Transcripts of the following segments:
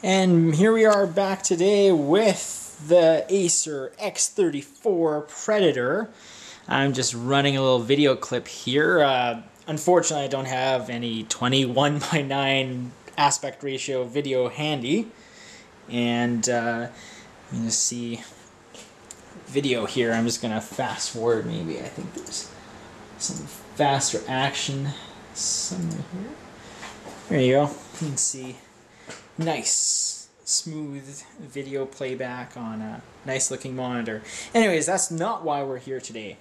And here we are back today with the Acer X34 Predator. I'm just running a little video clip here. Unfortunately, I don't have any 21:9 aspect ratio video handy. And you see video here. I'm just going to fast forward maybe. I think there's some faster action somewhere here. There you go. You can see nice, smooth video playback on a nice looking monitor. Anyways, that's not why we're here today.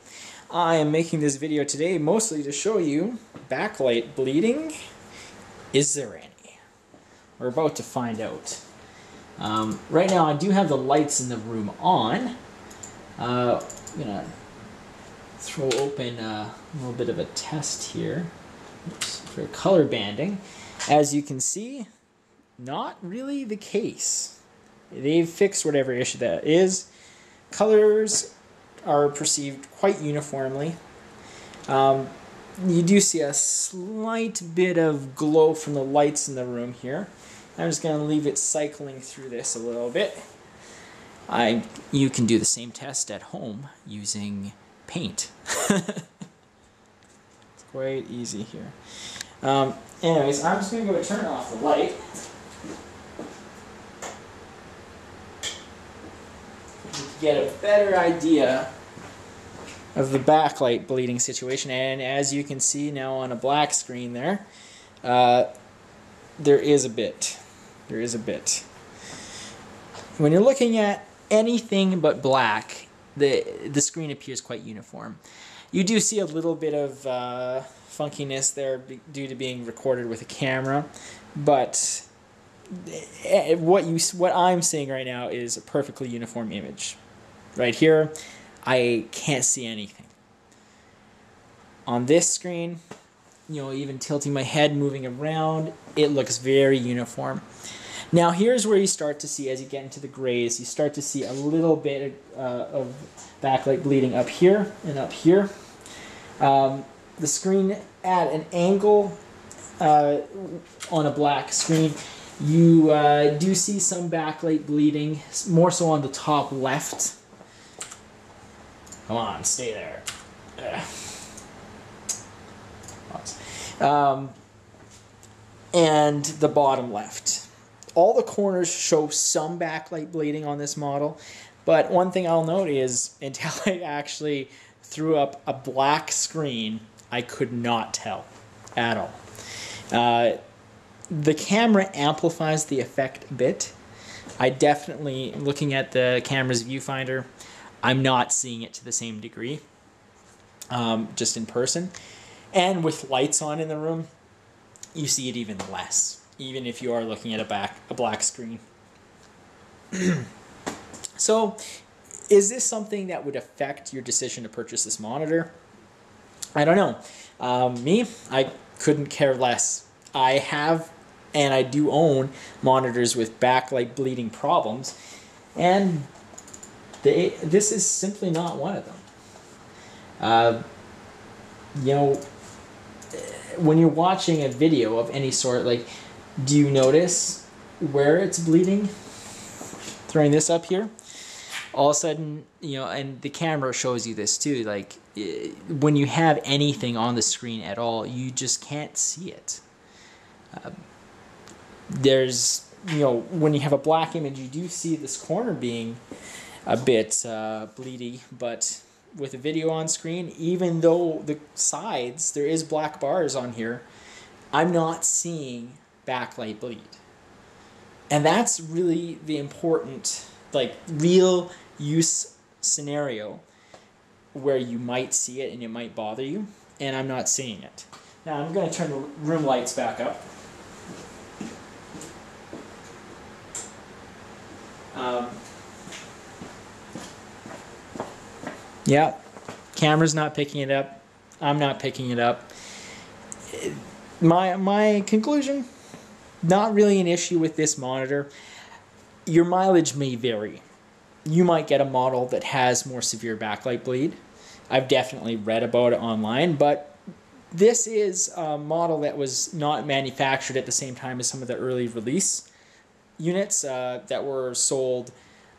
I am making this video today mostly to show you backlight bleeding. Is there any? We're about to find out. Right now I do have the lights in the room on. I'm going to throw open a little bit of a test here for color banding. As you can see, not really the case. They've fixed whatever issue that is. Colors are perceived quite uniformly. You do see a slight bit of glow from the lights in the room here. I'm just going to leave it cycling through this a little bit. You can do the same test at home using paint. It's quite easy here. Anyways, I'm just going to go turn off the light. Get a better idea of the backlight bleeding situation, and as you can see now on a black screen there, there is a bit. When you're looking at anything but black, the screen appears quite uniform. You do see a little bit of funkiness there due to being recorded with a camera, but what I'm seeing right now is a perfectly uniform image. Right here, I can't see anything. On this screen, even tilting my head, moving around, it looks very uniform. Now here's where you start to see, as you get into the grays, you start to see a little bit of backlight bleeding up here and up here. The screen at an angle on a black screen, you do see some backlight bleeding, more so on the top left. Come on, stay there. And the bottom left. All the corners show some backlight bleeding on this model, but one thing I'll note is until I actually threw up a black screen, I could not tell at all. The camera amplifies the effect a bit. I definitely, looking at the camera's viewfinder, I'm not seeing it to the same degree, just in person. And with lights on in the room, you see it even less, even if you are looking at a black screen. So, is this something that would affect your decision to purchase this monitor? I don't know. Me, I couldn't care less. I have and I do own monitors with backlight bleeding problems, and this is simply not one of them. When you're watching a video of any sort, like, do you notice where it's bleeding? Throwing this up here, all of a sudden, and the camera shows you this too, like, when you have anything on the screen at all, you just can't see it. There's, when you have a black image, you do see this corner being a bit bleedy, but with a video on screen, even though the sides, there is black bars on here, I'm not seeing backlight bleed. And that's really the important, like, real use scenario where you might see it and it might bother you, and I'm not seeing it. Now I'm going to turn the room lights back up. Yeah, camera's not picking it up. I'm not picking it up. My conclusion, not really an issue with this monitor. Your mileage may vary. You might get a model that has more severe backlight bleed. I've definitely read about it online, but this is a model that was not manufactured at the same time as some of the early release units that were sold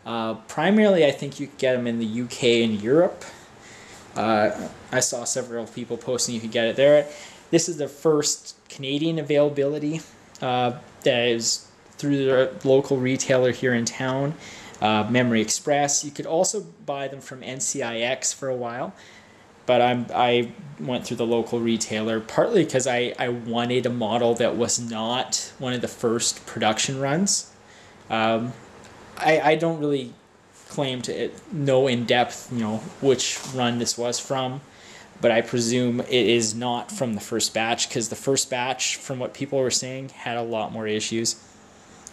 primarily. I think you could get them in the UK and Europe. I saw several people posting you could get it there. This is the first Canadian availability that is through the local retailer here in town, Memory Express. You could also buy them from NCIX for a while, but I went through the local retailer partly because I wanted a model that was not one of the first production runs. I don't really claim to know in depth, which run this was from, but I presume it is not from the first batch, because the first batch, from what people were saying, had a lot more issues.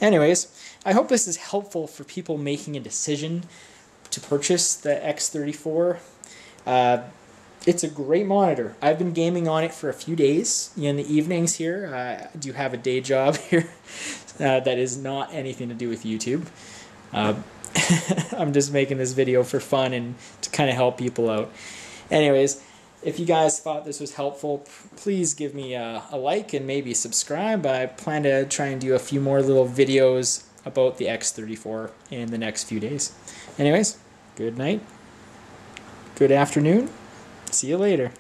Anyways, I hope this is helpful for people making a decision to purchase the X34. It's a great monitor. I've been gaming on it for a few days in the evenings here. I do have a day job here that is not anything to do with YouTube. I'm just making this video for fun and to kind of help people out. Anyways, if you guys thought this was helpful, please give me a like and maybe subscribe. I plan to try and do a few more little videos about the X34 in the next few days. Anyways, good night, good afternoon, see you later.